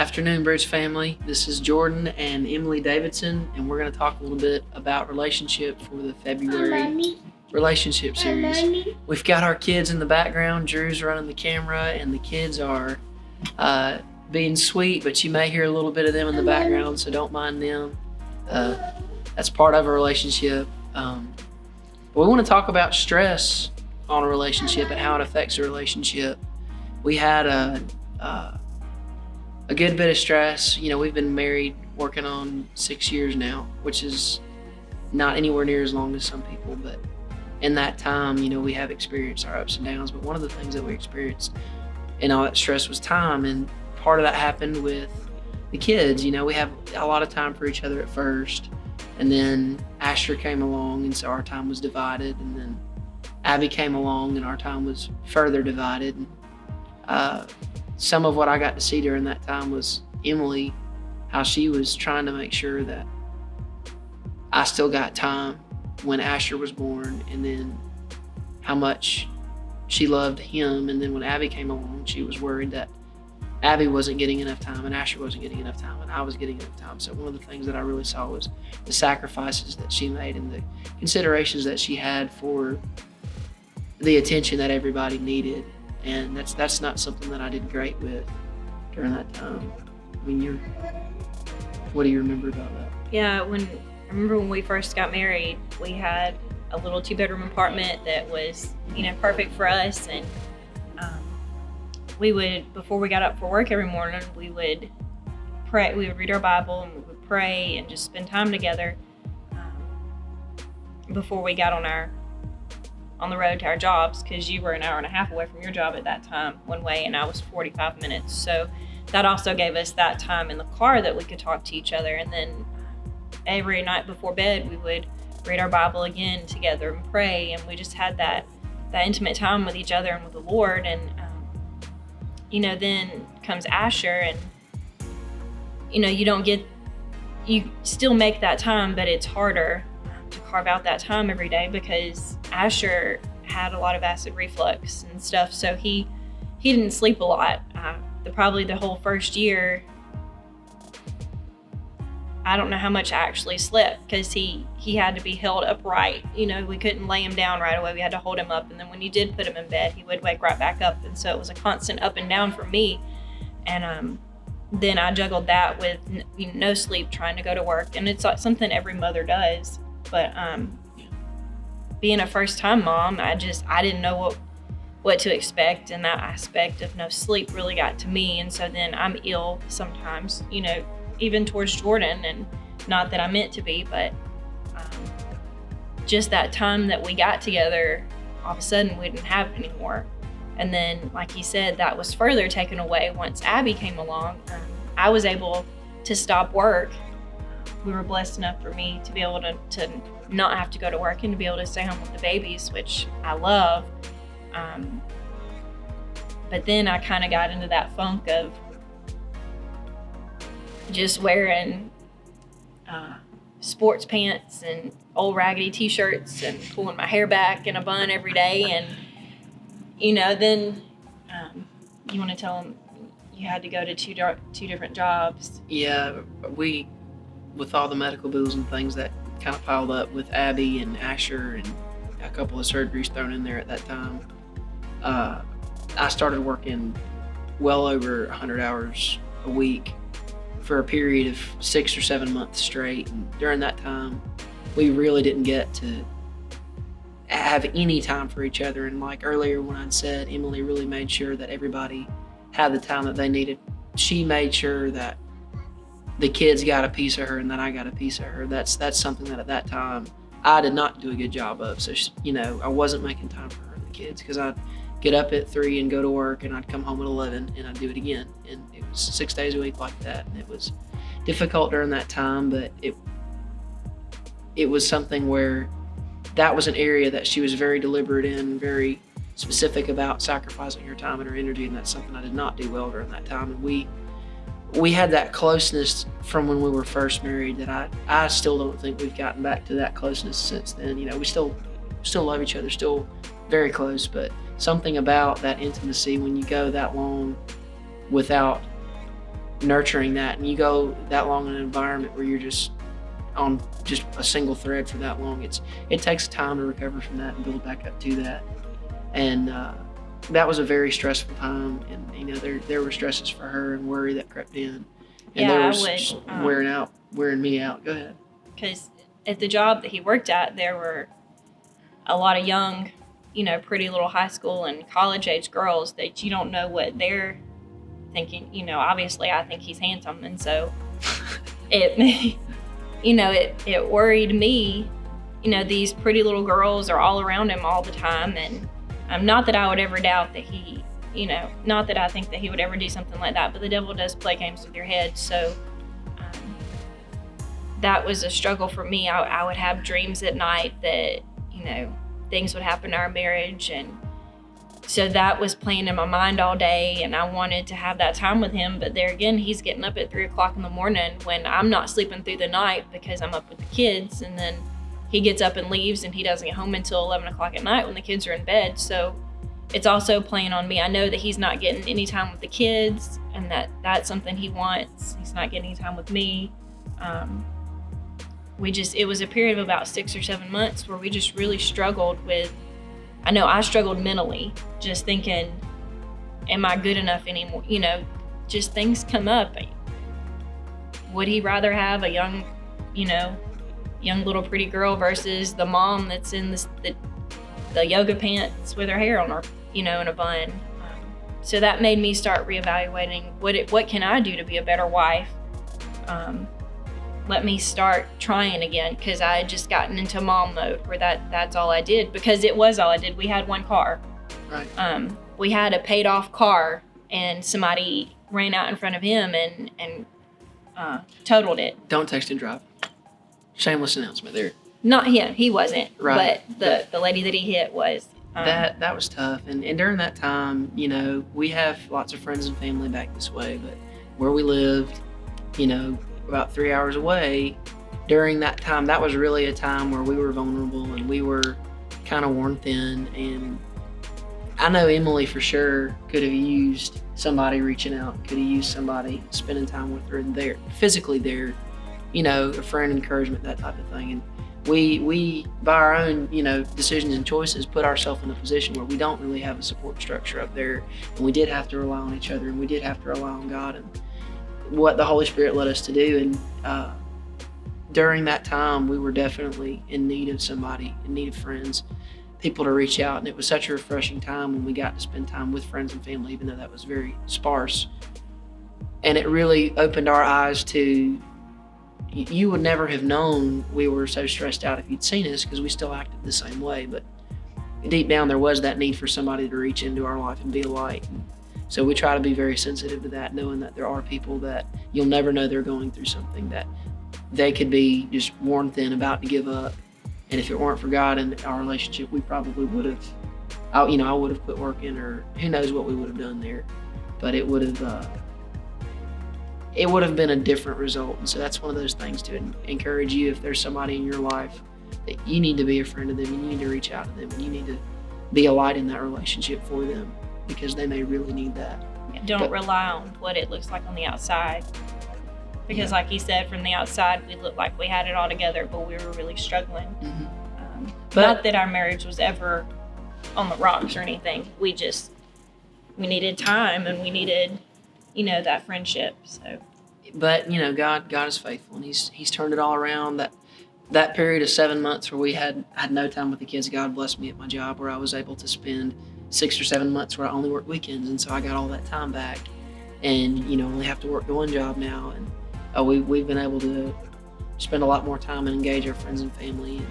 Afternoon, Bridge family. This is Jordan and Emily Davidson, and we're going to talk a little bit about relationship for the February relationship series. We've got our kids in the background. Drew's running the camera, and the kids are being sweet, but you may hear a little bit of them in the background, so don't mind them. That's part of a relationship. But we want to talk about stress on a relationship and how it affects a relationship. We had a good bit of stress. You know, we've been married working on 6 years now, which is not anywhere near as long as some people, but in that time, you know, we have experienced our ups and downs. But one of the things that we experienced in all that stress was time, and part of that happened with the kids. You know, we have a lot of time for each other at first, and then Asher came along, and so our time was divided, and then Abby came along and our time was further divided. Some of what I got to see during that time was Emily, how she was trying to make sure that I still got time when Asher was born, and then how much she loved him. And then when Abby came along, she was worried that Abby wasn't getting enough time and Asher wasn't getting enough time and I was getting enough time. So one of the things that I really saw was the sacrifices that she made and the considerations that she had for the attention that everybody needed. And that's not something that I did great with during that time. I mean, what do you remember about that? Yeah, I remember when we first got married, we had a little 2-bedroom apartment that was, perfect for us. And we would, before we got up for work every morning, we would pray. We would read our Bible and we would pray and just spend time together before we got on the road to our jobs, because you were an hour and a half away from your job at that time one way, and I was 45 minutes. So that also gave us that time in the car that we could talk to each other. And then every night before bed, we would read our Bible again together and pray, and we just had that intimate time with each other and with the Lord. And then comes Asher, and you still make that time, but it's harder to carve out that time every day because Asher had a lot of acid reflux and stuff, so he didn't sleep a lot. Probably the whole first year, I don't know how much I actually slept because he had to be held upright. We couldn't lay him down right away. We had to hold him up, and then when you did put him in bed, he would wake right back up, and so it was a constant up and down for me. And then I juggled that with no sleep, trying to go to work, and it's like something every mother does. But being a first-time mom, I didn't know what to expect, and that aspect of no sleep really got to me. And so then I'm ill sometimes, even towards Jordan, and not that I meant to be, but just that time that we got together, all of a sudden we didn't have anymore. And then, like he said, that was further taken away once Abby came along. I was able to stop work. We were blessed enough for me to be able to not have to go to work and to be able to stay home with the babies, which I love. But then I kind of got into that funk of just wearing sports pants and old raggedy t-shirts and pulling my hair back in a bun every day. And, then you want to tell them you had to go to two different jobs. Yeah, with all the medical bills and things that kind of piled up with Abby and Asher and a couple of surgeries thrown in there at that time, I started working well over 100 hours a week for a period of 6 or 7 months straight. And during that time, we really didn't get to have any time for each other. And like earlier when I'd said, Emily really made sure that everybody had the time that they needed. She made sure that the kids got a piece of her and that I got a piece of her. That's something that at that time I did not do a good job of. So, I wasn't making time for her and the kids, because I'd get up at 3 and go to work, and I'd come home at 11 and I'd do it again. And it was 6 days a week like that. And it was difficult during that time, but it was something where that was an area that she was very deliberate in, very specific about sacrificing her time and her energy. And that's something I did not do well during that time. And we had that closeness from when we were first married that I still don't think we've gotten back to that closeness since then. We still love each other, still very close, but something about that intimacy when you go that long without nurturing that, and you go that long in an environment where you're just on just a single thread for that long, it takes time to recover from that and build back up to that. And that was a very stressful time, and there were stresses for her and worry that crept in, and there Yeah, I was would, wearing me out. Go ahead. because at the job that he worked at, there were a lot of young, pretty little high school and college age girls that you don't know what they're thinking. Obviously, I think he's handsome, and so it, it worried me. These pretty little girls are all around him all the time, and not that I would ever doubt that he, not that I think that he would ever do something like that, but the devil does play games with your head. So that was a struggle for me. I would have dreams at night that, things would happen to our marriage. And so that was playing in my mind all day, and I wanted to have that time with him. But there again, he's getting up at 3:00 in the morning when I'm not sleeping through the night because I'm up with the kids. And then he gets up and leaves, and he doesn't get home until 11:00 at night when the kids are in bed. So it's also playing on me. I know that he's not getting any time with the kids, and that's something he wants. He's not getting any time with me. It was a period of about 6 or 7 months where we just really struggled with, I know I struggled mentally, just thinking, am I good enough anymore? Just things come up. Would he rather have a young little pretty girl versus the mom that's in the yoga pants with her hair on her, in a bun? So that made me start reevaluating what can I do to be a better wife? Let me start trying again, because I had just gotten into mom mode where that's all I did, because it was all I did. We had one car. Right. We had a paid off car, and somebody ran out in front of him and totaled it. Don't text and drive. Shameless announcement there. Not him. He wasn't. Right. But the lady that he hit was. That was tough. And during that time, we have lots of friends and family back this way, but where we lived, about 3 hours away, during that time, that was really a time where we were vulnerable and we were kind of worn thin. And I know Emily for sure could have used somebody reaching out, could have used somebody spending time with her and there, physically there, a friend, encouragement, that type of thing. And we by our own, decisions and choices, put ourselves in a position where we don't really have a support structure up there. And we did have to rely on each other, and we did have to rely on God and what the Holy Spirit led us to do. And during that time, we were definitely in need of somebody, in need of friends, people to reach out. And it was such a refreshing time when we got to spend time with friends and family, even though that was very sparse. And it really opened our eyes to, you would never have known we were so stressed out if you'd seen us, because we still acted the same way. But deep down, there was that need for somebody to reach into our life and be a light. And so we try to be very sensitive to that, knowing that there are people that you'll never know they're going through something, that they could be just worn thin, about to give up. And if it weren't for God and our relationship, we probably would have, I would have quit working, or who knows what we would have done there. But it would have been a different result. And so that's one of those things to encourage you. If there's somebody in your life that you need to be a friend of them, and you need to reach out to them, and you need to be a light in that relationship for them, because they may really need that. Don't rely on what it looks like on the outside. Because like he said, from the outside, we looked like we had it all together, but we were really struggling. Mm-hmm. Not that our marriage was ever on the rocks or anything. We needed time, and we needed, that friendship. So. But, God is faithful, and he's turned it all around. That period of 7 months where we had no time with the kids, God blessed me at my job, where I was able to spend 6 or 7 months where I only worked weekends. And so I got all that time back, and, only have to work the one job now. And we've been able to spend a lot more time and engage our friends and family.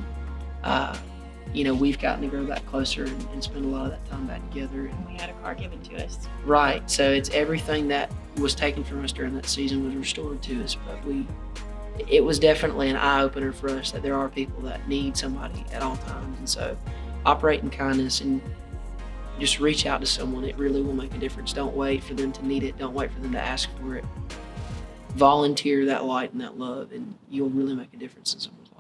And, we've gotten to grow back closer and spend a lot of that time back together. And we had a car given to us. Right. So it's everything that was taken from us during that season was restored to us. But it was definitely an eye-opener for us that there are people that need somebody at all times. And so operate in kindness and just reach out to someone. It really will make a difference. Don't wait for them to need it. Don't wait for them to ask for it. Volunteer that light and that love, and you'll really make a difference in someone's life.